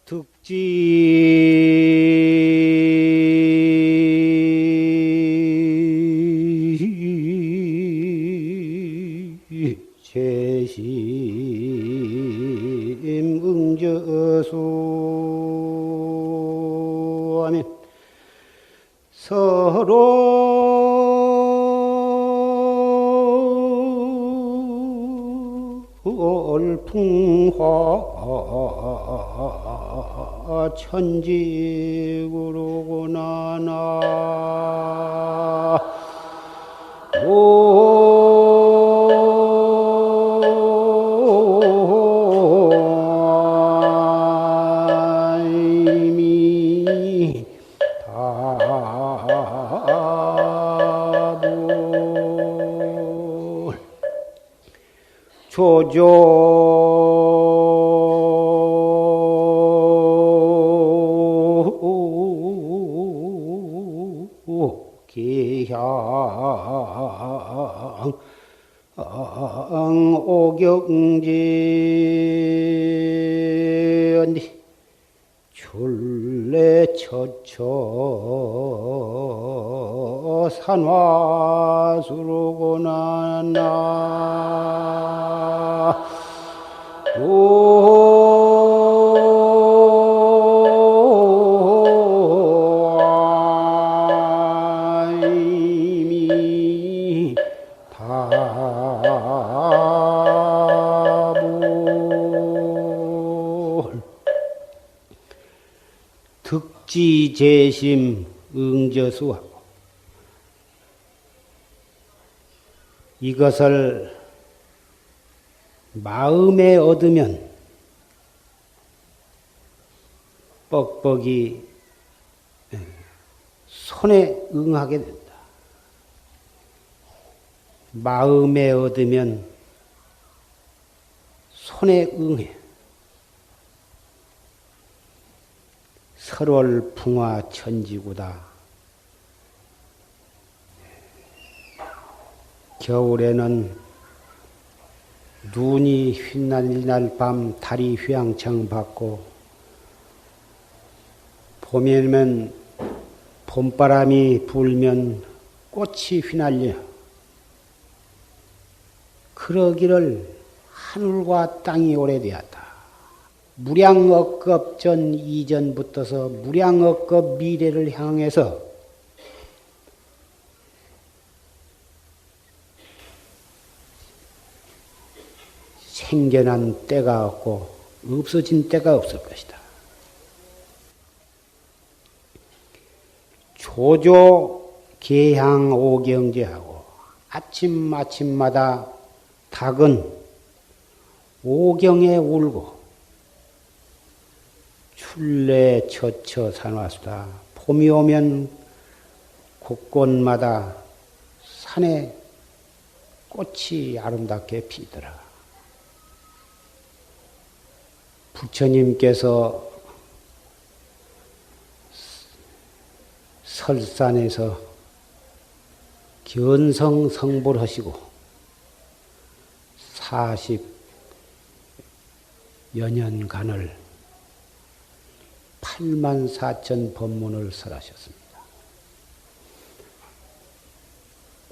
득지 재심 응저수 하면 서로 풍화 천지구로구나 나 이미 다불 조조 기향 오경지 출래 처처 산화수로구나 나 이미 다불 득지재심 응저수하고 이것을 마음에 얻으면 뻑뻑이 손에 응하게 된다. 마음에 얻으면 손에 응해. 설월 풍화 천지구다. 겨울에는 눈이 휘날리날 밤 달이 휘황청 받고 봄에는 봄바람이 불면 꽃이 휘날려 그러기를 하늘과 땅이 오래되었다. 무량억급 전 이전부터서 무량억급 미래를 향해서 생겨난 때가 없고 없어진 때가 없을 것이다. 조조 계향 오경제하고 아침마다 닭은 오경에 울고 출래 처처 산화수다. 봄이 오면 곳곳마다 산에 꽃이 아름답게 피더라. 부처님께서 설산에서 견성 성불하시고 40여 년간을 84,000 법문을 설하셨습니다.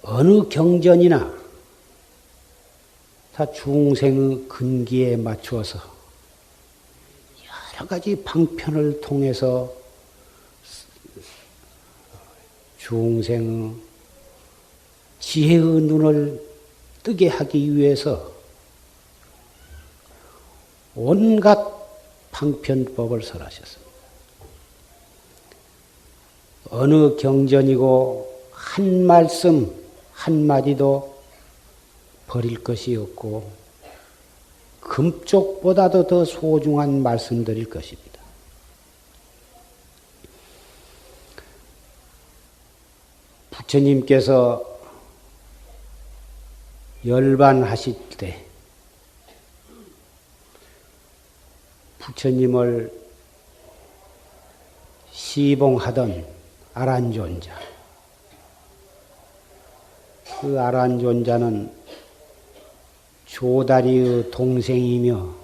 어느 경전이나 다 중생의 근기에 맞추어서 여러 가지 방편을 통해서 중생의 지혜의 눈을 뜨게 하기 위해서 온갖 방편법을 설하셨습니다. 어느 경전이고 한 말씀 한마디도 버릴 것이 없고 금쪽보다도 더 소중한 말씀들일 것입니다. 부처님께서 열반하실 때 부처님을 시봉하던 아란존자, 그 아란존자는 조다리의 동생이며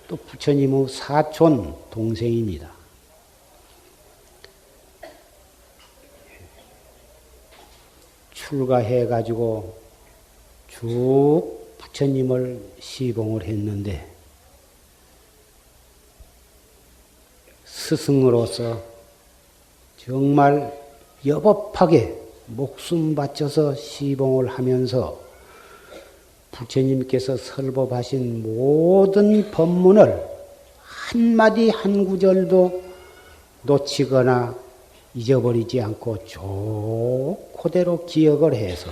또 부처님의 사촌 동생입니다. 출가해가지고 쭉 부처님을 시봉을 했는데 스승으로서 정말 여법하게 목숨 바쳐서 시봉을 하면서 부처님께서 설법하신 모든 법문을 한마디 한 구절도 놓치거나 잊어버리지 않고 쭉 그대로 기억을 해서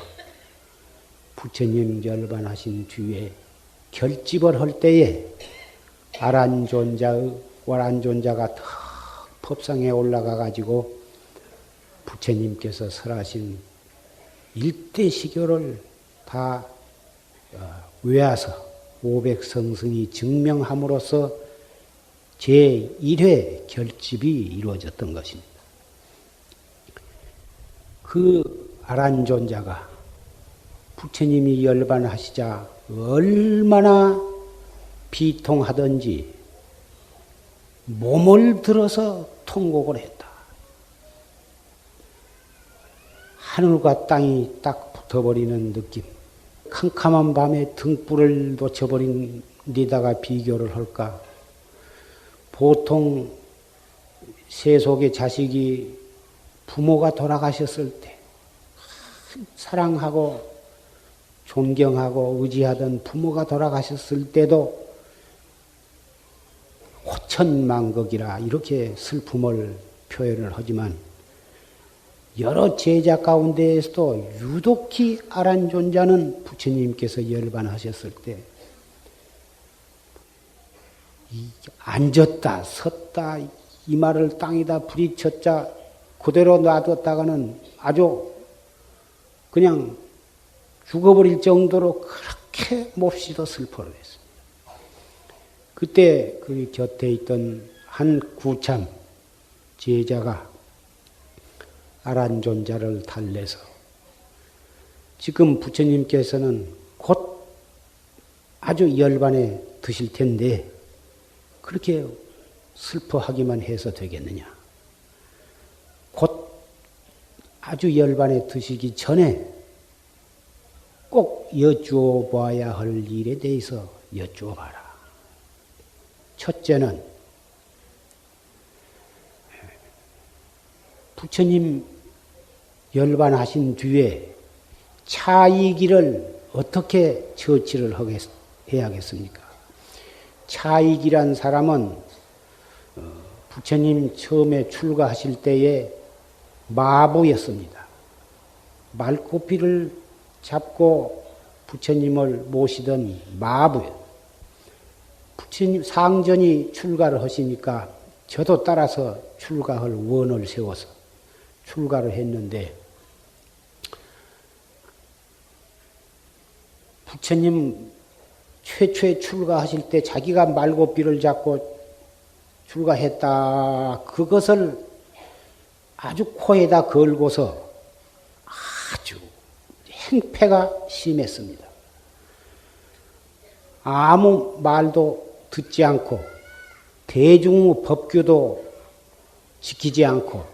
부처님 열반하신 뒤에 결집을 할 때에 와란존자가 더 법상에 올라가 가지고 부처님께서 설하신 일대시교를 다 외워서 500성승이 증명함으로써 제1회 결집이 이루어졌던 것입니다. 그 아란존자가 부처님이 열반하시자 얼마나 비통하던지 몸을 들어서 통곡을 했다. 하늘과 땅이 딱 붙어버리는 느낌. 캄캄한 밤에 등불을 놓쳐버린 데다가 비교를 할까? 보통 세속의 자식이 부모가 돌아가셨을 때 사랑하고 존경하고 의지하던 부모가 돌아가셨을 때도 호천망극이라 이렇게 슬픔을 표현을 하지만 여러 제자 가운데에서도 유독히 아란존자는 부처님께서 열반하셨을 때 앉았다 섰다 이마를 땅에다 부딪혔자 그대로 놔뒀다가는 아주 그냥 죽어버릴 정도로 그렇게 몹시도 슬퍼를 했습니다. 그때 그 곁에 있던 한 구참 제자가 아란존자를 달래서 지금 부처님께서는 곧 아주 열반에 드실 텐데 그렇게 슬퍼하기만 해서 되겠느냐. 곧 아주 열반에 드시기 전에 꼭 여쭈어 봐야 할 일에 대해서 여쭈어 봐라. 첫째는 부처님 열반하신 뒤에 차이기를 어떻게 처치를 해야겠습니까? 차이기란 사람은 부처님 처음에 출가하실 때에 마부였습니다. 말고피를 잡고 부처님을 모시던 마부예요. 부처님 상전이 출가를 하시니까 저도 따라서 출가할 원을 세워서 출가를 했는데 부처님 최초에 출가하실 때 자기가 말고비를 잡고 출가했다. 그것을 아주 코에다 걸고서 아주 행패가 심했습니다. 아무 말도 듣지 않고 대중 법규도 지키지 않고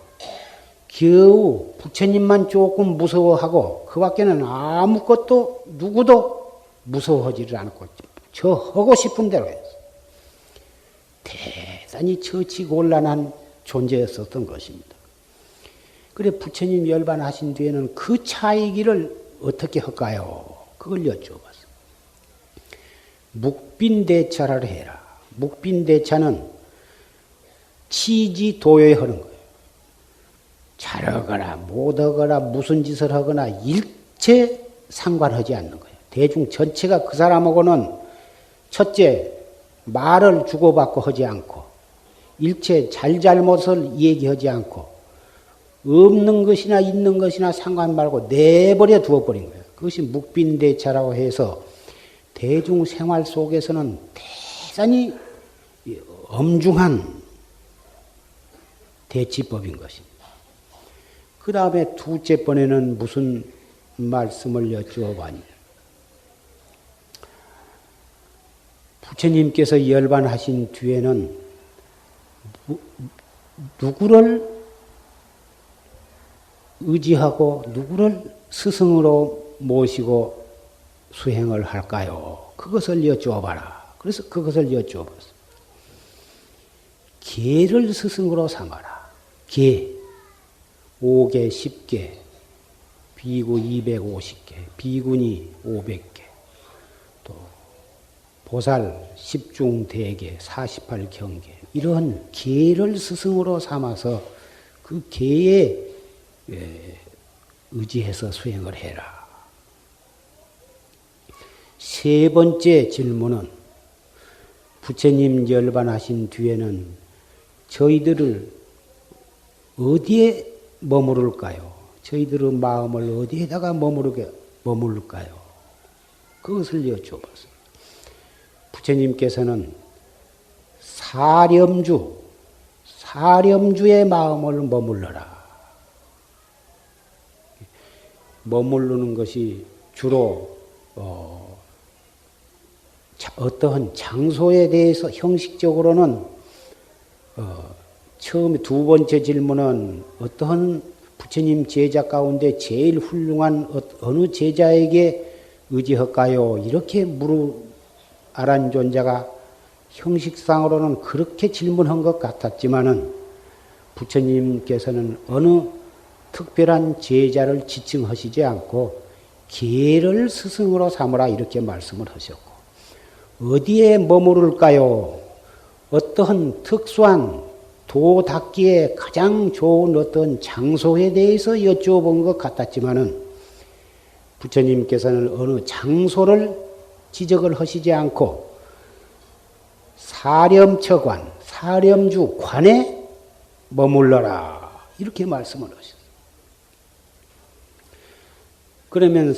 겨우 부처님만 조금 무서워하고 그 밖에는 아무것도 누구도 무서워하지를 않고 저 하고 싶은 대로 했어요. 대단히 처치곤란한 존재였었던 것입니다. 그래 부처님 열반하신 뒤에는 그 차이기를 어떻게 할까요? 그걸 여쭤봤어요. 묵빈대차를 해라. 묵빈대차는 치지도외하는 거예요. 잘하거나 못하거나 무슨 짓을 하거나 일체 상관하지 않는 거예요. 대중 전체가 그 사람하고는 첫째 말을 주고받고 하지 않고 일체 잘잘못을 얘기하지 않고 없는 것이나 있는 것이나 상관 말고 내버려 두어버린 거예요. 그것이 묵빈대차라고 해서 대중 생활 속에서는 대단히 엄중한 대치법인 것입니다. 그 다음에 두째 번에는 무슨 말씀을 여쭈어봤냐. 부처님께서 열반하신 뒤에는 누구를 의지하고 누구를 스승으로 모시고 수행을 할까요? 그것을 여쭈어봐라. 그래서 그것을 여쭈어봤어. 개를 스승으로 삼아라. 개. 5개, 10개, 비구 250개, 비구니 500개, 또 보살 10중 대개, 48경계, 이런 개를 스승으로 삼아서 그 개에 의지해서 수행을 해라. 세 번째 질문은 부처님 열반하신 뒤에는 저희들을 어디에 머무를까요? 저희들의 마음을 어디에다가 머무를까요? 그것을 여쭤봤어요. 부처님께서는 사렴주의 마음을 머물러라. 머무르는 것이 주로 어떠한 장소에 대해서 형식적으로는 처음에 두 번째 질문은 어떠한 부처님 제자 가운데 제일 훌륭한 어느 제자에게 의지할까요? 이렇게 아란존자가 형식상으로는 그렇게 질문한 것 같았지만은 부처님께서는 어느 특별한 제자를 지칭하시지 않고 개를 스승으로 삼으라 이렇게 말씀을 하셨고, 어디에 머무를까요? 어떠한 특수한 도 닦기에 가장 좋은 어떤 장소에 대해서 여쭤본 것 같았지만은 부처님께서는 어느 장소를 지적을 하시지 않고 사렴처관, 사렴주 관에 머물러라 이렇게 말씀을 하셨어요. 그러면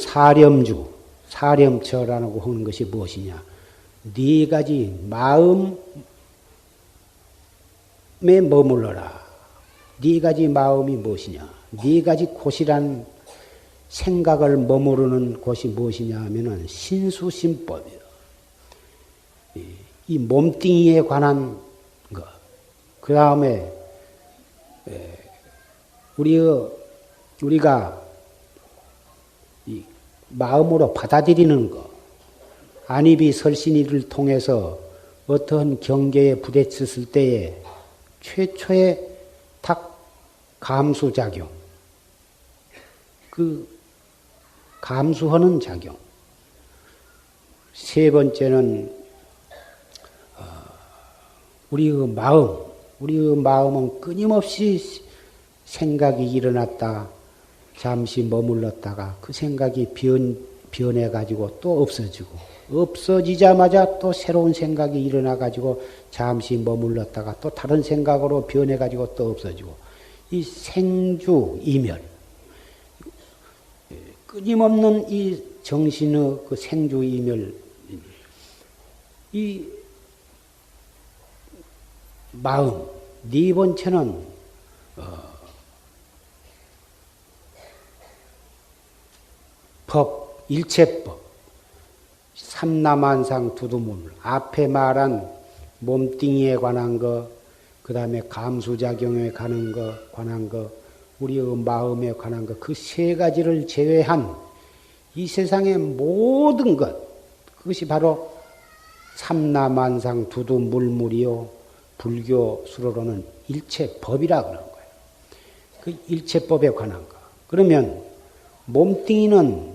사렴처라고 하는 것이 무엇이냐? 네 가지 마음에 머물러라. 네 가지 마음이 무엇이냐? 네 가지 곳이란 생각을 머무르는 곳이 무엇이냐 하면은 신수심법이에요. 이 몸뚱이에 관한 것. 그 다음에 우리가 이 마음으로 받아들이는 것. 안입이 설신이를 통해서 어떠한 경계에 부딪혔을 때에 최초의 탁 감수작용. 그 감수하는 작용. 세 번째는 우리의 마음은 끊임없이 생각이 일어났다. 잠시 머물렀다가 그 생각이 변해가지고 또 없어지고, 없어지자마자 또 새로운 생각이 일어나가지고 잠시 머물렀다가 또 다른 생각으로 변해가지고 또 없어지고, 이 생주이멸. 끊임없는 이 정신의 그 생주이멸, 이 마음. 네 번째는 법, 일체법. 삼라만상 두두물. 앞에 말한 몸뚱이에 관한 것, 그 다음에 감수작용에 관한 것, 우리의 마음에 관한 것, 그 세 가지를 제외한 이 세상의 모든 것, 그것이 바로 삼라만상 두두물물이요, 불교 수로로는 일체법이라 그러는 거예요. 그 일체법에 관한 것. 그러면 몸뚱이는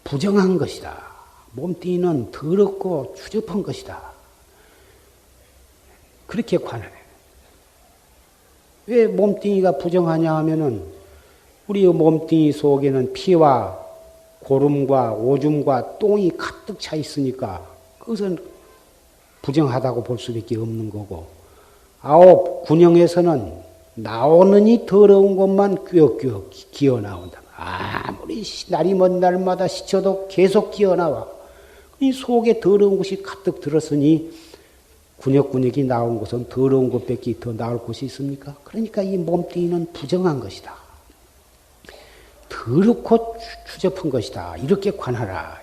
부정한 것이다. 몸뚱이는 더럽고 추접한 것이다. 그렇게 관하네. 왜 몸뚱이가 부정하냐 하면은 우리의 몸뚱이 속에는 피와 고름과 오줌과 똥이 가득 차 있으니까 그것은 부정하다고 볼 수밖에 없는 거고, 아홉 군형에서는 나오는 이 더러운 것만 뀌어뀌어 기어 나온다. 아무리 날이 먼 날마다 시쳐도 계속 기어 나와. 이 속에 더러운 것이 가득 들었으니 군역군역이 나온 것은 더러운 것밖에 더 나올 곳이 있습니까? 그러니까 이 몸뚱이는 부정한 것이다. 더럽고 추접한 것이다. 이렇게 관하라.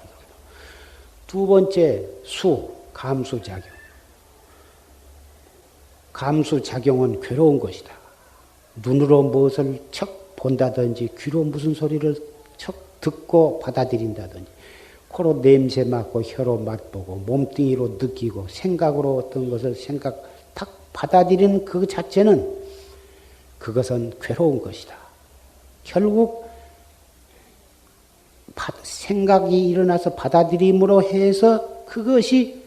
두 번째 수, 감수작용. 감수작용은 괴로운 것이다. 눈으로 무엇을 척 본다든지 귀로 무슨 소리를 척 듣고 받아들인다든지 코로 냄새 맡고 혀로 맛보고 몸뚱이로 느끼고 생각으로 어떤 것을 딱 받아들이는 그 자체는 그것은 괴로운 것이다. 결국 생각이 일어나서 받아들임으로 해서 그것이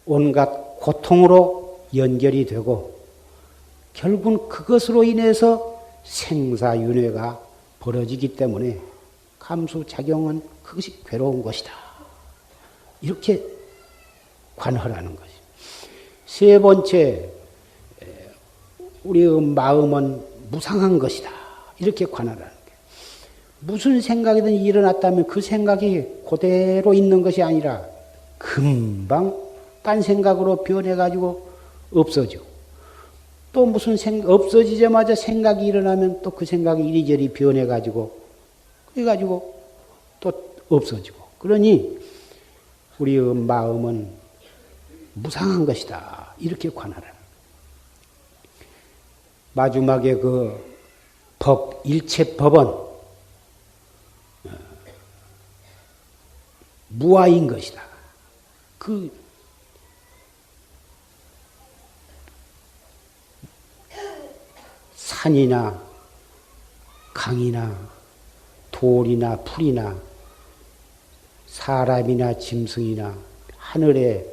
온갖 고통으로 연결이 되고 결국은 그것으로 인해서 생사윤회가 벌어지기 때문에 감수작용은 그것이 괴로운 것이다. 이렇게 관하라는 것입니다. 세 번째, 우리의 마음은 무상한 것이다. 이렇게 관하라는 거예요. 무슨 생각이든 일어났다면 그 생각이 그대로 있는 것이 아니라 금방 딴 생각으로 변해가지고 없어지고 또 무슨 없어지자마자 생각이 일어나면 또 그 생각이 이리저리 변해가지고 그래가지고 또 없어지고 그러니 우리의 마음은 무상한 것이다. 이렇게 관하라. 마지막에 그 법, 일체법은 무아인 것이다. 그 산이나 강이나 돌이나 풀이나 사람이나 짐승이나 하늘의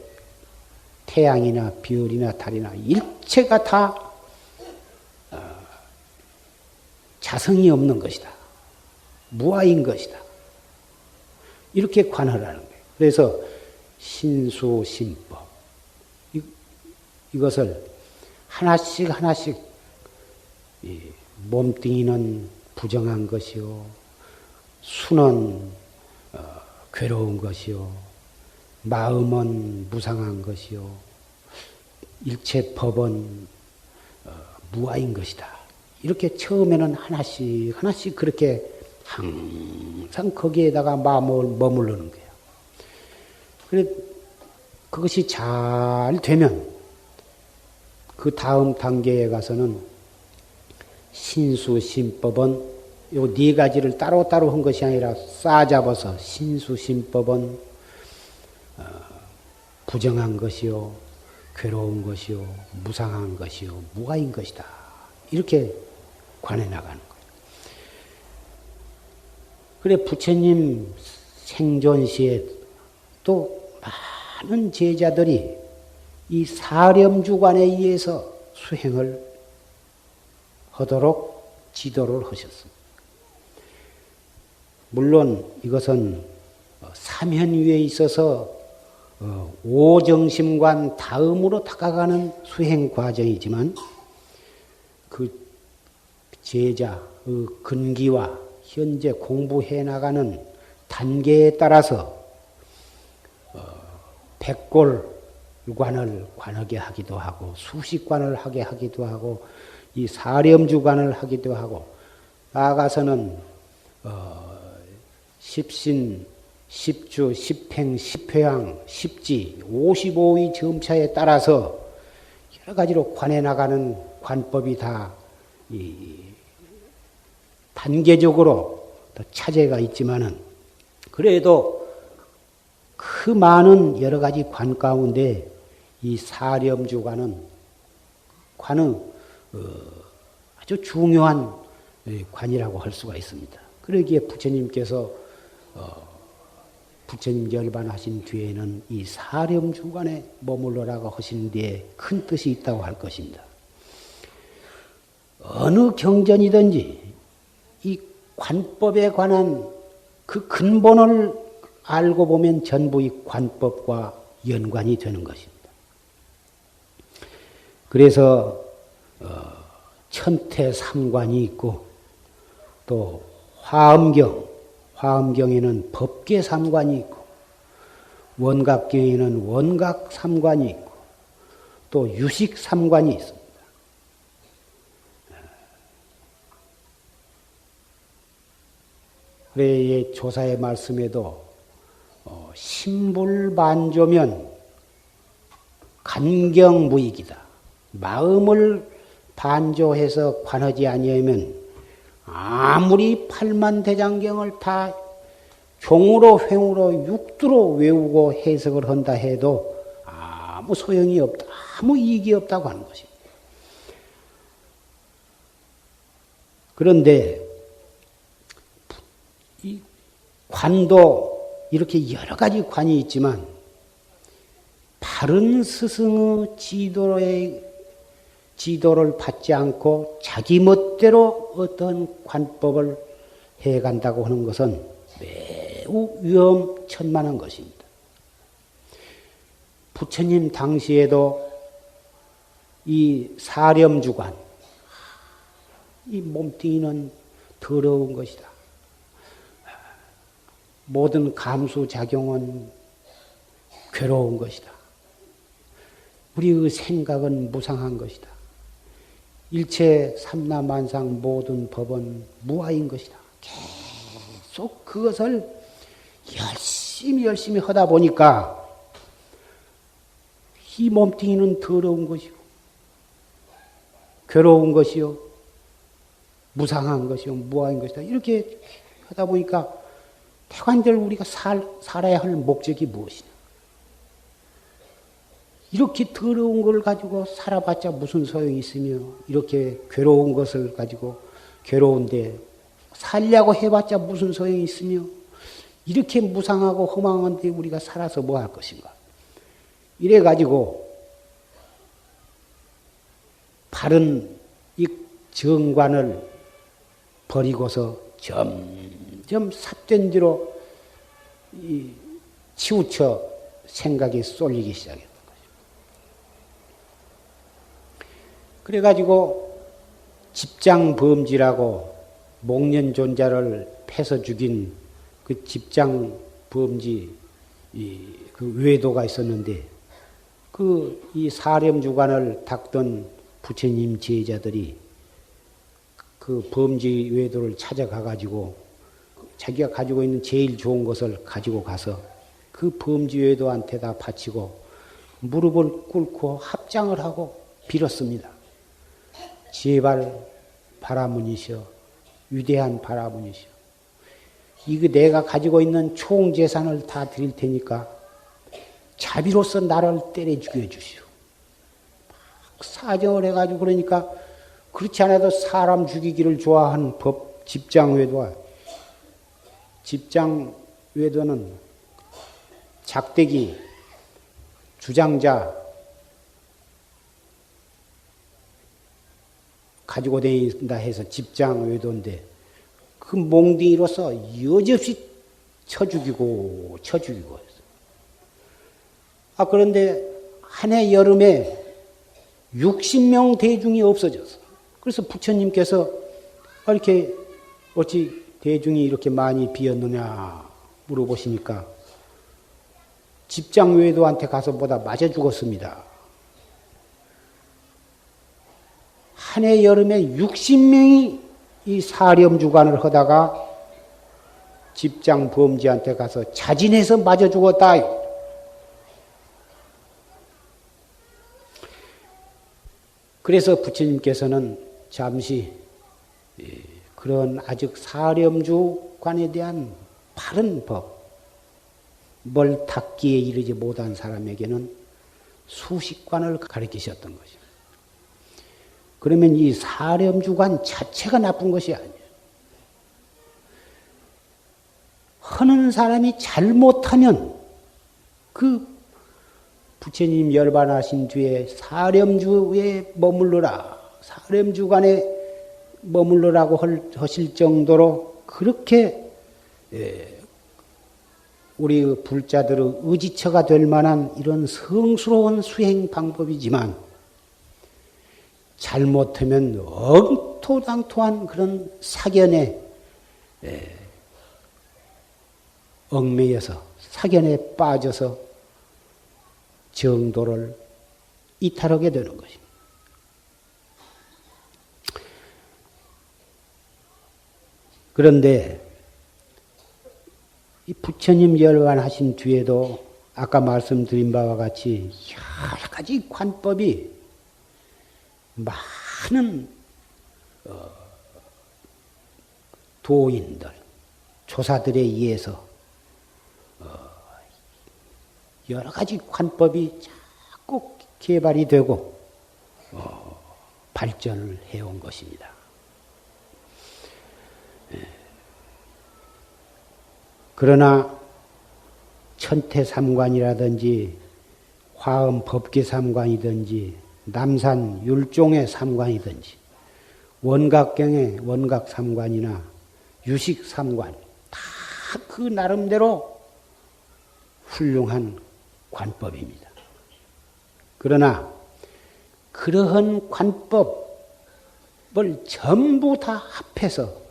태양이나 별이나 달이나 일체가 다 자성이 없는 것이다. 무아인 것이다. 이렇게 관하라는 거예요. 그래서 신수신법 이것을 하나씩 몸뚱이는 부정한 것이요 수는 괴로운 것이요 마음은 무상한 것이요 일체법은 무아인 것이다. 이렇게 처음에는 하나씩 그렇게 항상 거기에다가 마음을 머무르는 거예요. 그래 그것이 잘 되면 그 다음 단계에 가서는 신수신법은 요 네 가지를 따로따로 한 것이 아니라 싸잡아서 신수신법은 부정한 것이요 괴로운 것이요 무상한 것이요 무아인 것이다. 이렇게 관해 나가는 거예요. 그래 부처님 생존 시에 또 많은 제자들이 이 사렴주관에 의해서 수행을 하도록 지도를 하셨습니다. 물론 이것은 삼현위에 있어서 오정심관 다음으로 다가가는 수행 과정이지만 그 제자의 근기와 현재 공부해 나가는 단계에 따라서 백골관을 관하게 하기도 하고 수식관을 하게 하기도 하고 이 사렴주관을 하기도 하고 나아가서는 십신, 십주, 십행, 십회왕, 십지, 55위 점차에 따라서 여러 가지로 관해 나가는 관법이 다 단계적으로 차제가 있지만은 그래도 그 많은 여러 가지 관 가운데 이 사렴주관은 관의 아주 중요한 관이라고 할 수가 있습니다. 그러기에 부처님께서 부처님 열반하신 뒤에는 이 사렴주관에 머물러라고 하신 데에 큰 뜻이 있다고 할 것입니다. 어느 경전이든지 이 관법에 관한 그 근본을 알고 보면 전부 이 관법과 연관이 되는 것입니다. 그래서 천태삼관이 있고 또 화엄경에는 법계삼관이 있고 원각경에는 원각삼관이 있고 또 유식삼관이 있습니다. 그래 조사의 말씀에도 신불반조면 간경무익이다. 마음을 반조해서 관하지 아니하면 아무리 팔만대장경을 다 종으로 횡으로 육두로 외우고 해석을 한다 해도 아무 소용이 없다. 아무 이익이 없다고 하는 것입니다. 그런데 이 관도 이렇게 여러 가지 관이 있지만 바른 스승의 지도를 받지 않고 자기 멋대로 어떤 관법을 해간다고 하는 것은 매우 위험천만한 것입니다. 부처님 당시에도 이 사렴주관, 이 몸뚱이는 더러운 것이다. 모든 감수작용은 괴로운 것이다. 우리의 생각은 무상한 것이다. 일체 삼라만상 모든 법은 무아인 것이다. 계속 그것을 열심히 하다 보니까 이 몸뚱이는 더러운 것이고 괴로운 것이요 무상한 것이요 무아인 것이다. 이렇게 하다 보니까 태관절 우리가 살아야 할 목적이 무엇이냐. 이렇게 더러운 걸 가지고 살아봤자 무슨 소용이 있으며 이렇게 괴로운 것을 가지고 괴로운데 살려고 해봤자 무슨 소용이 있으며 이렇게 무상하고 허망한데 우리가 살아서 뭐 할 것인가. 이래가지고 바른 이 정관을 버리고서 점점 삿된 뒤로 치우쳐 생각이 쏠리기 시작했던 거죠. 그래가지고 집장범지라고 목련존자를 패서 죽인 그 집장범지 그 외도가 있었는데 이 사렴주관을 닦던 부처님 제자들이 그 범지 외도를 찾아가가지고 자기가 가지고 있는 제일 좋은 것을 가지고 가서 그 범지 외도한테다 바치고 무릎을 꿇고 합장을 하고 빌었습니다. 제발 바라문이시여, 위대한 바라문이시여, 이거 내가 가지고 있는 총재산을 다 드릴 테니까 자비로서 나를 때려 죽여주시오. 사정을 해가지고 그러니까 그렇지 않아도 사람 죽이기를 좋아하는 법 집장외도와 집장외도는 작대기 주장자 가지고 다닌다 해서 집장외도인데 그 몽둥이로서 여지없이 쳐 죽이고 했어요. 그런데 한 해 여름에 60명 대중이 없어졌어. 그래서 부처님께서 이렇게 어찌 대중이 이렇게 많이 비었느냐 물어보시니까 집장외도한테 가서 보다 맞아 죽었습니다. 한 해 여름에 60명이 이 사렴주관을 하다가 집장범지한테 가서 자진해서 맞아 죽었다. 그래서 부처님께서는 잠시 그런 아직 사렴주관에 대한 바른 법, 뭘 닦기에 이르지 못한 사람에게는 수식관을 가르치셨던 것입니다. 그러면 이 사렴주관 자체가 나쁜 것이 아니에요. 하는 사람이 잘못하면 그 부처님 열반하신 뒤에 사렴주에 머물러라, 사렴주관에 머물러라고 하실 정도로 그렇게 우리 불자들의 의지처가 될 만한 이런 성스러운 수행 방법이지만 잘못하면 엉토당토한 그런 사견에 얽매여서 사견에 빠져서 정도를 이탈하게 되는 것입니다. 그런데 이 부처님 열반하신 뒤에도 아까 말씀드린 바와 같이 여러 가지 관법이 많은 도인들, 조사들에 의해서 여러 가지 관법이 자꾸 개발이 되고 발전을 해온 것입니다. 그러나 천태삼관이라든지 화엄 법계삼관이든지 남산 율종의 삼관이든지 원각경의 원각삼관이나 유식삼관 다 그 나름대로 훌륭한 관법입니다. 그러나 그러한 관법을 전부 다 합해서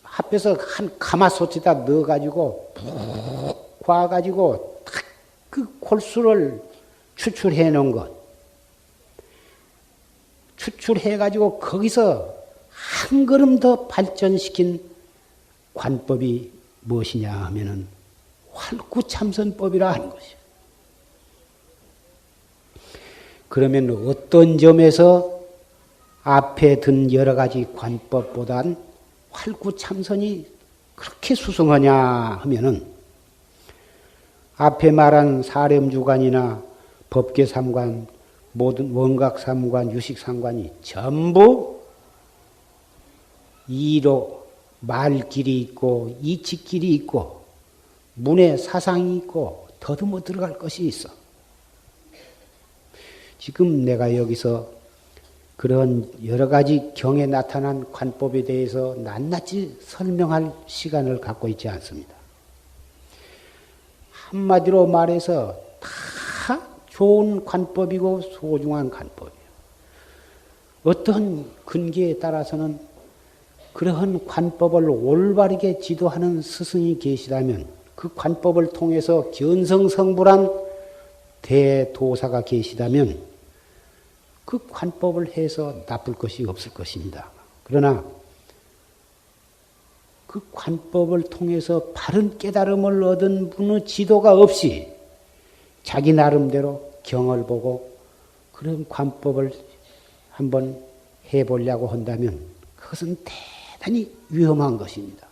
한 가마솥에다 넣어가지고 푹 과가지고 딱 그 골수를 추출해 놓은 것, 추출해가지고 거기서 한 걸음 더 발전시킨 관법이 무엇이냐 하면은 활구참선법이라 하는 것이요. 그러면 어떤 점에서 앞에 든 여러 가지 관법보단 활구참선이 그렇게 수승하냐 하면은 앞에 말한 사렴주관이나 법계삼관, 모든 원각삼관, 유식삼관이 전부 이로 말길이 있고 이치길이 있고 문에 사상이 있고 더듬어 들어갈 것이 있어. 지금 내가 여기서 그런 여러 가지 경에 나타난 관법에 대해서 낱낱이 설명할 시간을 갖고 있지 않습니다. 한마디로 말해서 다 좋은 관법이고 소중한 관법이에요. 어떤 근기에 따라서는 그러한 관법을 올바르게 지도하는 스승이 계시다면 그 관법을 통해서 견성성불한 대도사가 계시다면 그 관법을 해서 나쁠 것이 없을 것입니다. 그러나 그 관법을 통해서 바른 깨달음을 얻은 분의 지도가 없이 자기 나름대로 경을 보고 그런 관법을 한번 해보려고 한다면 그것은 대단히 위험한 것입니다.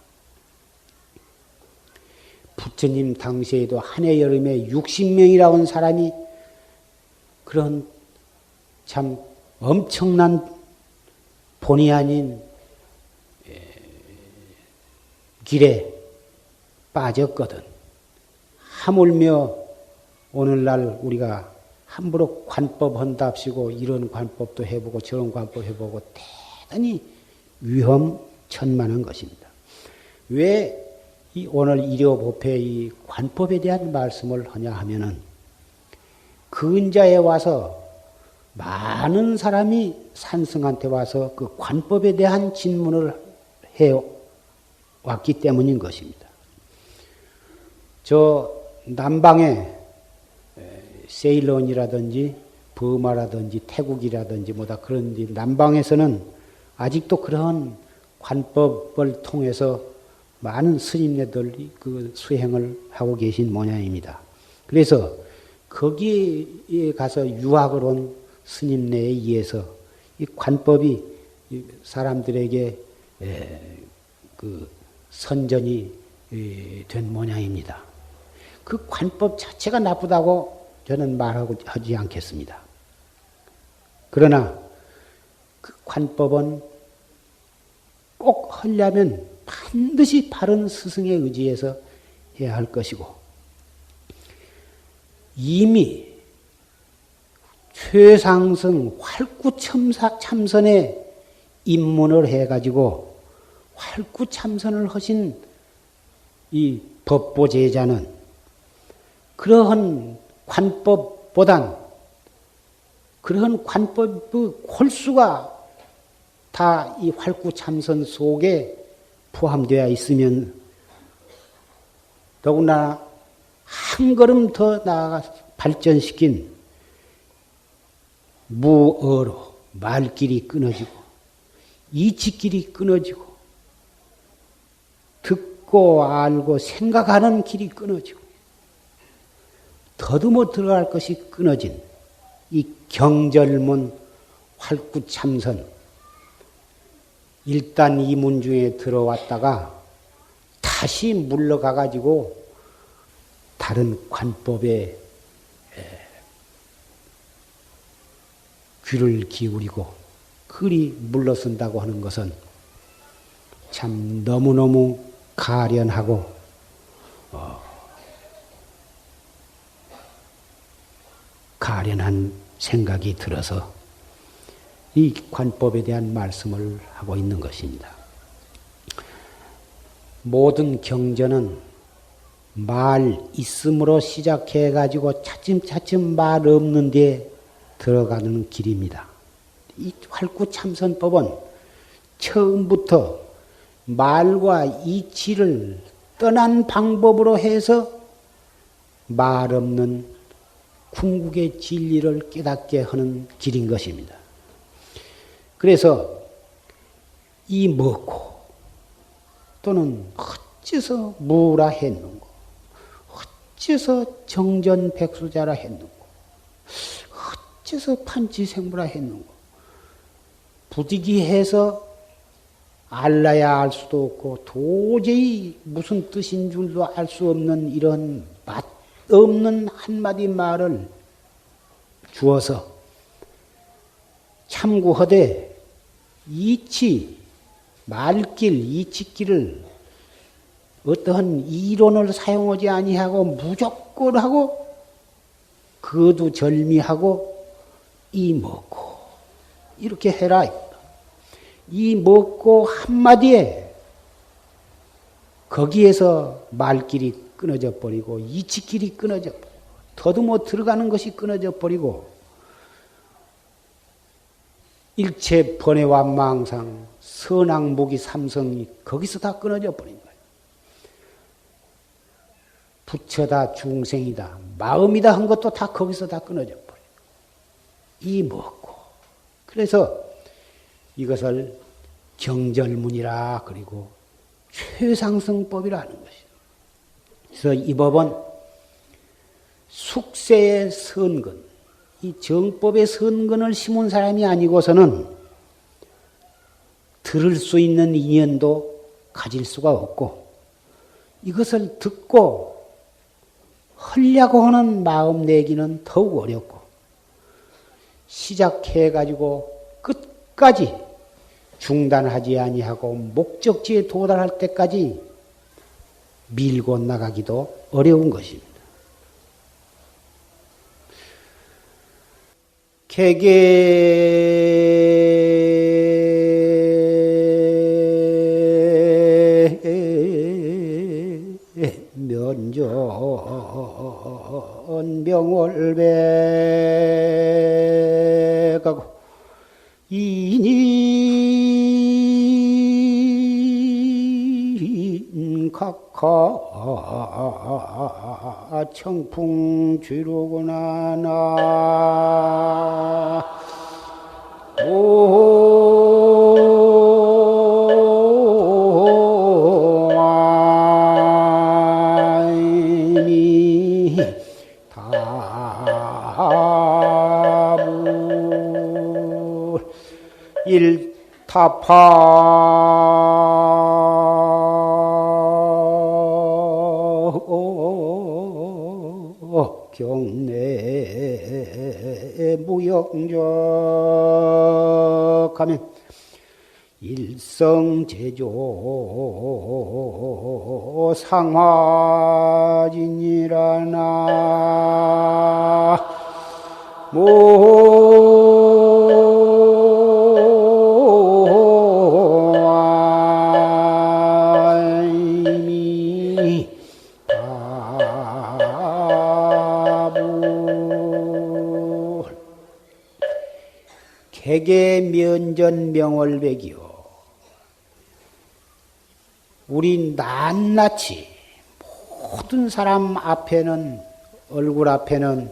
부처님 당시에도 한해 여름에 60명이라고 한 사람이 그런 참 엄청난 본의 아닌 길에 빠졌거든. 하물며 오늘날 우리가 함부로 관법 한답시고 이런 관법도 해보고 저런 관법 해보고 대단히 위험천만한 것입니다. 왜 이 오늘 일요법회 이 관법에 대한 말씀을 하냐 하면은 근자에 와서 많은 사람이 산승한테 와서 그 관법에 대한 질문을 해왔기 때문인 것입니다. 저 남방에 세일런이라든지 버마라든지 태국이라든지 뭐다 그런 남방에서는 아직도 그런 관법을 통해서 많은 스님네들이 그 수행을 하고 계신 모양입니다. 그래서 거기에 가서 유학을 온 스님네에 의해서 이 관법이 사람들에게 그 선전이 된 모양입니다. 그 관법 자체가 나쁘다고 저는 말하지 않겠습니다. 그러나 그 관법은 꼭 하려면 반드시 바른 스승에 의지해서 해야 할 것이고 이미 최상승 활구참선에 입문을 해가지고 활구참선을 하신 이 법보제자는 그러한 관법보단 그러한 관법의 홀수가 다 이 활구참선 속에 포함되어 있으면 더구나 한 걸음 더 나아가 발전시킨 무어로 말길이 끊어지고 이치길이 끊어지고 믿고 알고 생각하는 길이 끊어지고 더듬어 들어갈 것이 끊어진 이 경절문 활구참선 일단 이문 중에 들어왔다가 다시 물러가 가지고 다른 관법에 귀를 기울이고 그리 물러선다고 하는 것은 참 너무너무 가련하고 가련한 생각이 들어서 이 관법에 대한 말씀을 하고 있는 것입니다. 모든 경전은 말 있음으로 시작해 가지고 차츰차츰 말 없는 데 들어가는 길입니다. 이 활구참선법은 처음부터 말과 이치를 떠난 방법으로 해서 말 없는 궁극의 진리를 깨닫게 하는 길인 것입니다. 그래서 이 먹고 또는 어째서 무라 했는고 어째서 정전백수자라 했는고 어째서 판치생부라 했는고 부득이해서 알라야 알 수도 없고 도저히 무슨 뜻인 줄도 알 수 없는 이런 맛 없는 한마디 말을 주어서 참고하되 이치, 말길, 이치길을 어떠한 이론을 사용하지 아니하고 무조건 하고 거두절미하고 이 먹고 이렇게 해라. 이 먹고 한마디에 거기에서 말길이 끊어져 버리고 이치길이 끊어져 버리고 더듬어 들어가는 것이 끊어져 버리고 일체 번뇌와 망상, 선악무기 삼성이 거기서 다 끊어져 버린 거예요. 부처다, 중생이다, 마음이다 한 것도 다 거기서 다 끊어져 버려요. 이 먹고. 그래서 이것을 경절문이라 그리고 최상승법이라 하는 것이죠. 그래서 이 법은 숙세의 선근, 이 정법의 선근을 심은 사람이 아니고서는 들을 수 있는 인연도 가질 수가 없고 이것을 듣고 하려고 하는 마음 내기는 더욱 어렵고 시작해가지고 끝까지 중단하지 아니하고 목적지에 도달할 때까지 밀고 나가기도 어려운 것입니다. 개계 면전 명월백하고 인인 각하 청풍 쥐로구나 나 일타파 경내 무역적하면 일성제조 상화진이라나 개계 면전 명월백이요. 우리 낱낱이 모든 사람 앞에는 얼굴 앞에는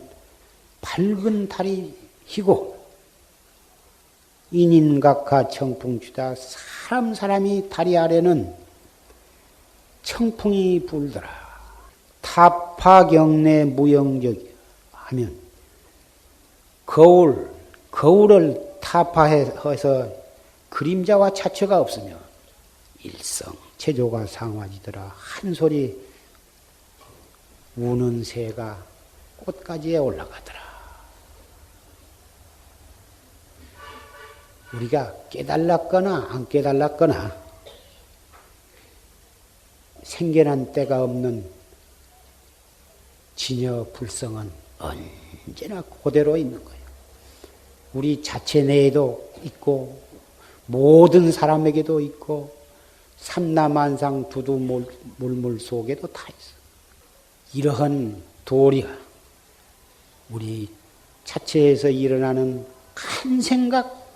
밝은 달이 희고 인인각하 청풍주다 사람이 다리 아래는 청풍이 불더라. 타파경내 무영적 하면 거울을 타파해서 그림자와 차처가 없으면 일성 체조가 상화지더라. 한 소리 우는 새가 꽃가지에 올라가더라. 우리가 깨달았거나 안 깨달았거나 생겨난 때가 없는 진여 불성은 언제나 그대로 있는 거예요. 우리 자체 내에도 있고 모든 사람에게도 있고 삼라만상 두두물물 속에도 다 있어. 이러한 도리가 우리 자체에서 일어나는 한 생각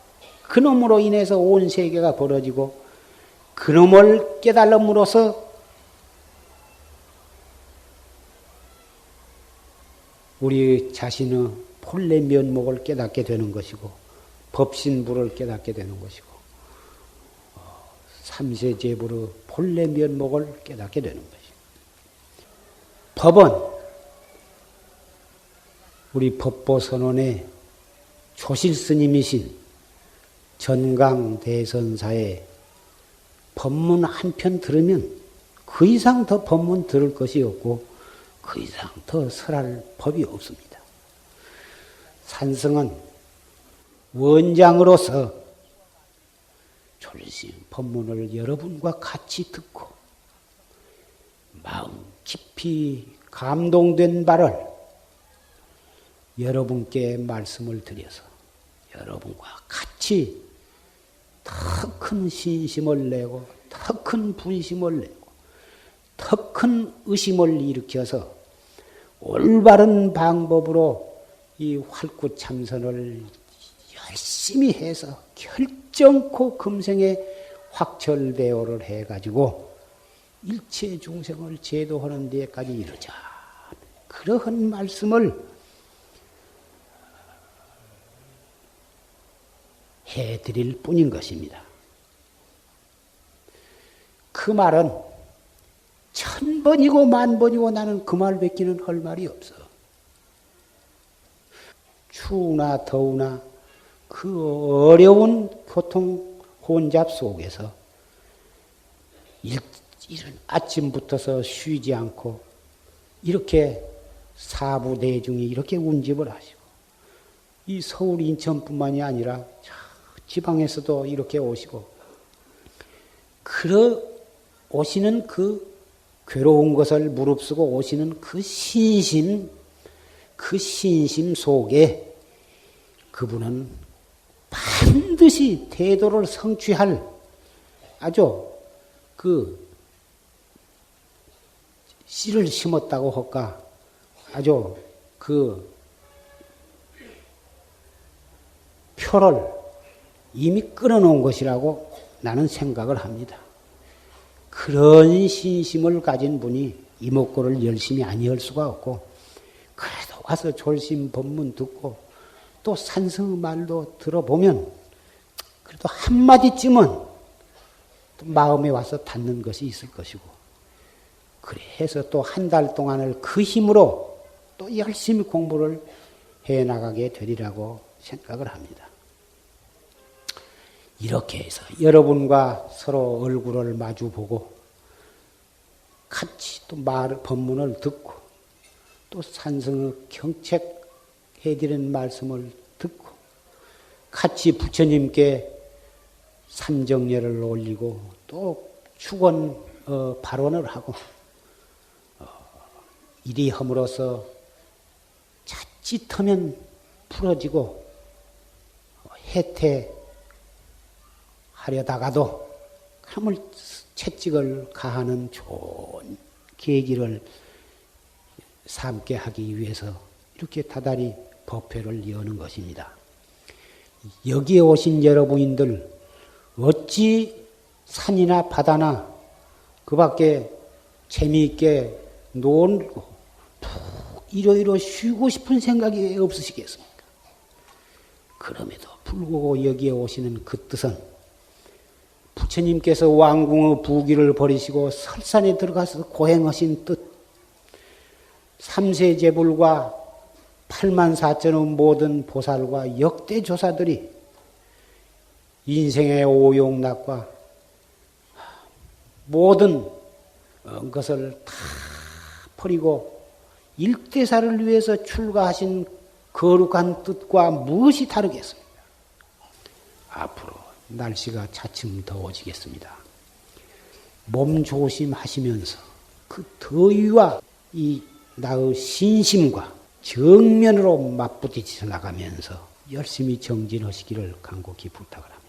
그놈으로 인해서 온 세계가 벌어지고 그놈을 깨달음으로써 우리 자신의 본래 면목을 깨닫게 되는 것이고 법신부를 깨닫게 되는 것이고 삼세제불의 본래 면목을 깨닫게 되는 것이고 법은 우리 법보선언의 조실스님이신 전강대선사의 법문 한 편 들으면 그 이상 더 법문 들을 것이 없고 그 이상 더 설할 법이 없습니다. 산성은 원장으로서 졸심 법문을 여러분과 같이 듣고 마음 깊이 감동된 바를 여러분께 말씀을 드려서 여러분과 같이 더 큰 신심을 내고 더 큰 분심을 내고 더 큰 의심을 일으켜서 올바른 방법으로 이 활구참선을 열심히 해서 결정코 금생에 확철대오를 해가지고 일체 중생을 제도하는 데까지 이르자. 그러한 말씀을 해드릴 뿐인 것입니다. 그 말은 1000번이고 10,000번이고 나는 그 말 뱉기는 할 말이 없어. 추우나 더우나 그 어려운 교통 혼잡 속에서 이른 아침부터서 쉬지 않고 이렇게 사부대중이 이렇게 운집을 하시고 이 서울 인천뿐만이 아니라 지방에서도 이렇게 오시고 오시는 그 괴로운 것을 무릅쓰고 오시는 그 신심 속에 그분은 반드시 태도를 성취할 아주 그 씨를 심었다고 할까 아주 그 표를 이미 끊어놓은 것이라고 나는 생각을 합니다. 그런 신심을 가진 분이 이목구를 열심히 아니할 수가 없고 그래도 와서 졸심 법문 듣고 또 산성의 말도 들어보면 그래도 한마디쯤은 또 마음에 와서 닿는 것이 있을 것이고 그래 해서 또 한 달 동안을 그 힘으로 또 열심히 공부를 해나가게 되리라고 생각을 합니다. 이렇게 해서 여러분과 서로 얼굴을 마주보고 같이 또 법문을 듣고 또 산성의 경책해드리는 말씀을 듣고 같이 부처님께 삼정례를 올리고 또 축원 발언을 하고 이리 함으로써 자칫하면 풀어지고 해태하려다가도 그럼을 채찍을 가하는 좋은 계기를 삼게 하기 위해서 이렇게 다달이 법회를 여는 것입니다. 여기에 오신 여러분들 어찌 산이나 바다나 그 밖에 재미있게 놀고 푹 이러이러 쉬고 싶은 생각이 왜 없으시겠습니까? 그럼에도 불구하고 여기에 오시는 그 뜻은 부처님께서 왕궁의 부귀를 버리시고 설산에 들어가서 고행하신 뜻, 삼세제불과 8만 4천의 모든 보살과 역대 조사들이 인생의 오용락과 모든 것을 다 버리고 일대사를 위해서 출가하신 거룩한 뜻과 무엇이 다르겠습니까? 앞으로 날씨가 차츰 더워지겠습니다. 몸 조심하시면서 그 더위와 이 나의 신심과 정면으로 맞부딪혀 나가면서 열심히 정진하시기를 간곡히 부탁을 합니다.